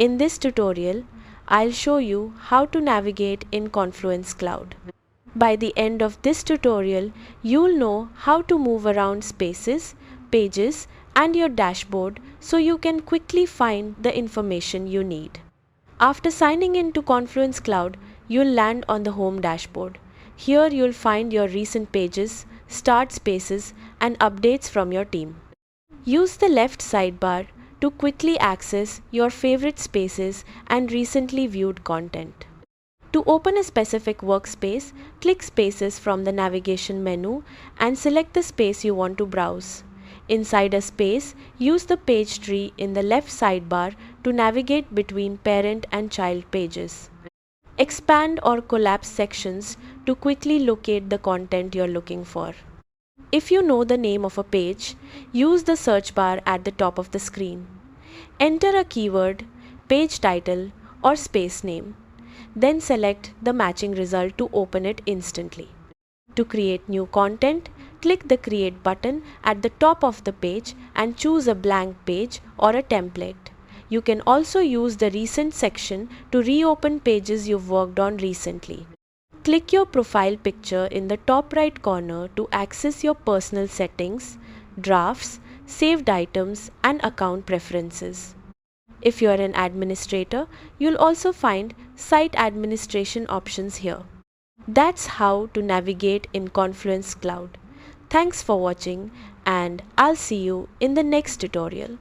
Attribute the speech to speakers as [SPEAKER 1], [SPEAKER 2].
[SPEAKER 1] In this tutorial, I'll show you how to navigate in Confluence Cloud. By the end of this tutorial, you'll know how to move around spaces, pages, and your dashboard so you can quickly find the information you need. After signing in to Confluence Cloud, you'll land on the home dashboard. Here you'll find your recent pages, start spaces, and updates from your team. Use the left sidebar to quickly access your favorite spaces and recently viewed content. To open a specific workspace, click Spaces from the navigation menu and select the space you want to browse. Inside a space, use the page tree in the left sidebar to navigate between parent and child pages. Expand or collapse sections to quickly locate the content you're looking for. If you know the name of a page, use the search bar at the top of the screen. Enter a keyword, page title, or space name. Then select the matching result to open it instantly. To create new content, click the Create button at the top of the page and choose a blank page or a template. You can also use the Recent section to reopen pages you've worked on recently. Click your profile picture in the top right corner to access your personal settings, drafts, saved items, and account preferences. If you are an administrator, you'll also find site administration options here. That's how to navigate in Confluence Cloud. Thanks for watching, and I'll see you in the next tutorial.